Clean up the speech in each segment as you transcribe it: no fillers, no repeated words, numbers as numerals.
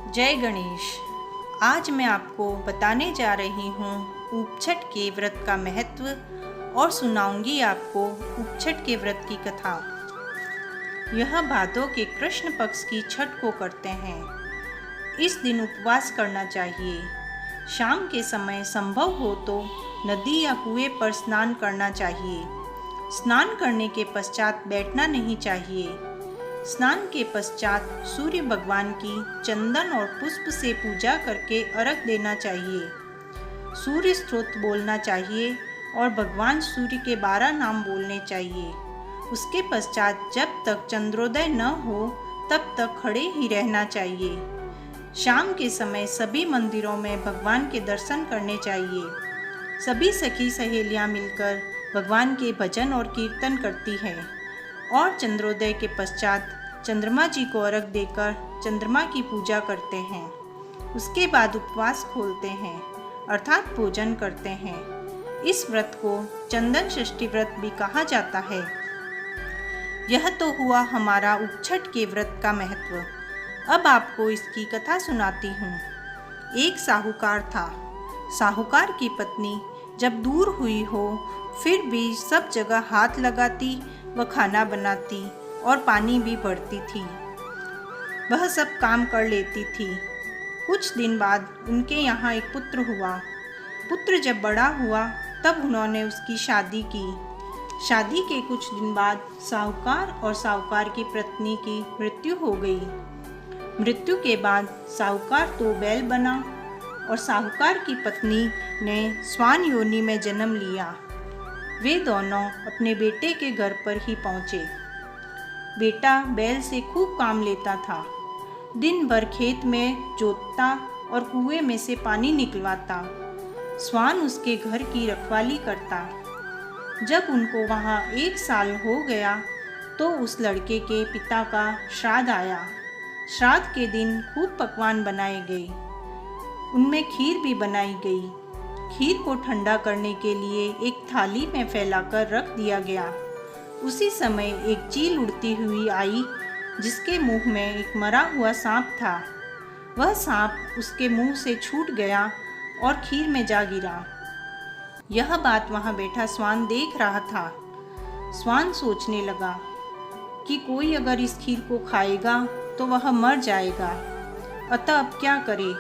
जय गणेश। आज मैं आपको बताने जा रही हूँ उपछठ के व्रत का महत्व और सुनाऊंगी आपको उपछठ के व्रत की कथा। यह भादों के कृष्ण पक्ष की छठ को करते हैं। इस दिन उपवास करना चाहिए। शाम के समय संभव हो तो नदी या कुएं पर स्नान करना चाहिए। स्नान करने के पश्चात बैठना नहीं चाहिए। स्नान के पश्चात सूर्य भगवान की चंदन और पुष्प से पूजा करके अर्घ देना चाहिए। सूर्य स्तोत्र बोलना चाहिए और भगवान सूर्य के 12 नाम बोलने चाहिए। उसके पश्चात जब तक चंद्रोदय न हो तब तक खड़े ही रहना चाहिए। शाम के समय सभी मंदिरों में भगवान के दर्शन करने चाहिए। सभी सखी सहेलियां मिलकर भगवान के भजन और कीर्तन करती हैं और चंद्रोदय के पश्चात चंद्रमा जी को अर्घ देकर चंद्रमा की पूजा करते हैं। उसके बाद उपवास खोलते हैं अर्थात भोजन करते हैं। इस व्रत को चंदन षष्ठी व्रत भी कहा जाता है। यह तो हुआ हमारा उपछठ के व्रत का महत्व। अब आपको इसकी कथा सुनाती हूँ। एक साहूकार था। साहूकार की पत्नी जब दूर हुई हो फिर भी सब जगह हाथ लगाती व खाना बनाती और पानी भी भरती थी। वह सब काम कर लेती थी। कुछ दिन बाद उनके यहाँ एक पुत्र हुआ। पुत्र जब बड़ा हुआ तब उन्होंने उसकी शादी की। शादी के कुछ दिन बाद साहूकार और साहूकार की पत्नी की मृत्यु हो गई। मृत्यु के बाद साहूकार तो बैल बना और साहूकार की पत्नी ने स्वान योनि में जन्म लिया। वे दोनों अपने बेटे के घर पर ही पहुँचे। बेटा बैल से खूब काम लेता था। दिन भर खेत में जोतता और कुएं में से पानी निकलवाता। स्वान उसके घर की रखवाली करता। जब उनको वहाँ 1 साल हो गया तो उस लड़के के पिता का श्राद्ध आया। श्राद्ध के दिन खूब पकवान बनाए गए। उनमें खीर भी बनाई गई। खीर को ठंडा करने के लिए एक थाली में फैलाकर रख दिया गया। उसी समय एक चील उड़ती हुई आई जिसके मुंह में एक मरा हुआ सांप था। वह सांप उसके मुंह से छूट गया और खीर में जा गिरा। यह बात वहाँ बैठा स्वान देख रहा था। स्वान सोचने लगा कि कोई अगर इस खीर को खाएगा तो वह मर जाएगा, अतः अब क्या करे।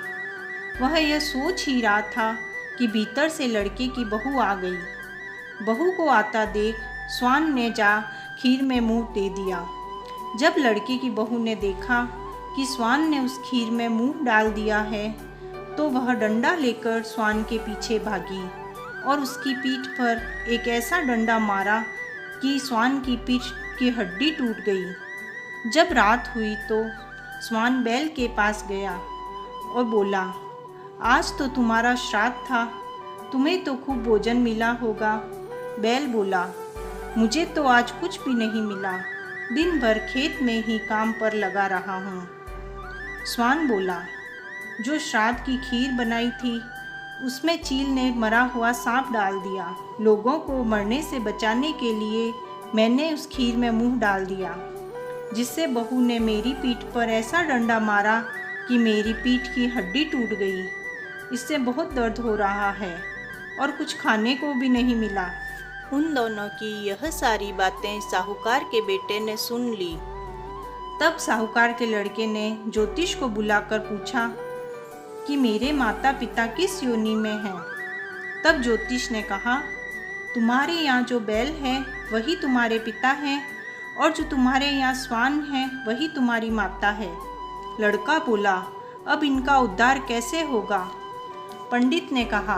वह यह सोच ही रहा था कि भीतर से लड़के की बहू आ गई। बहू को आता देख स्वान ने जा खीर में मुंह दे दिया। जब लड़के की बहू ने देखा कि स्वान ने उस खीर में मुंह डाल दिया है तो वह डंडा लेकर स्वान के पीछे भागी और उसकी पीठ पर एक ऐसा डंडा मारा कि स्वान की पीठ की हड्डी टूट गई। जब रात हुई तो स्वान बैल के पास गया और बोला, आज तो तुम्हारा श्राद्ध था, तुम्हें तो खूब भोजन मिला होगा। बैल बोला, मुझे तो आज कुछ भी नहीं मिला, दिन भर खेत में ही काम पर लगा रहा हूँ। स्वान बोला, जो श्राद्ध की खीर बनाई थी उसमें चील ने मरा हुआ सांप डाल दिया। लोगों को मरने से बचाने के लिए मैंने उस खीर में मुंह डाल दिया, जिससे बहू ने मेरी पीठ पर ऐसा डंडा मारा कि मेरी पीठ की हड्डी टूट गई। इससे बहुत दर्द हो रहा है और कुछ खाने को भी नहीं मिला। उन दोनों की यह सारी बातें साहूकार के बेटे ने सुन ली। तब साहूकार के लड़के ने ज्योतिष को बुलाकर पूछा कि मेरे माता पिता किस योनि में हैं। तब ज्योतिष ने कहा, तुम्हारे यहाँ जो बैल है वही तुम्हारे पिता हैं और जो तुम्हारे यहाँ स्वान है वही तुम्हारी माता है। लड़का बोला, अब इनका उद्धार कैसे होगा। पंडित ने कहा,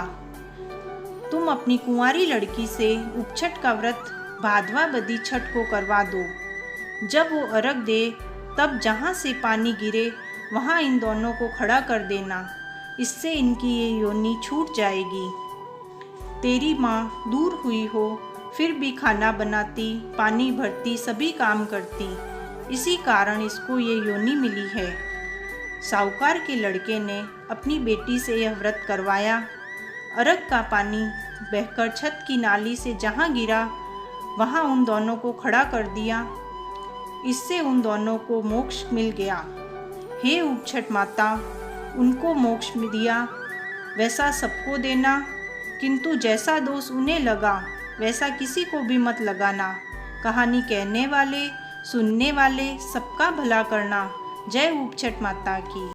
तुम अपनी कुंवारी लड़की से उपछठ का व्रत भादवा बदी छठ को करवा दो। जब वो अर्घ दे तब जहाँ से पानी गिरे वहाँ इन दोनों को खड़ा कर देना। इससे इनकी ये योनि छूट जाएगी। तेरी माँ दूर हुई हो फिर भी खाना बनाती, पानी भरती, सभी काम करती, इसी कारण इसको ये योनि मिली है। साहूकार के लड़के ने अपनी बेटी से यह व्रत करवाया। अर्घ का पानी बहकर छत की नाली से जहाँ गिरा वहाँ उन दोनों को खड़ा कर दिया। इससे उन दोनों को मोक्ष मिल गया। हे ऊपछठ माता, उनको मोक्ष में दिया वैसा सबको देना, किंतु जैसा दोष उन्हें लगा वैसा किसी को भी मत लगाना। कहानी कहने वाले, सुनने वाले सबका भला करना। जय ऊपछठ माता की।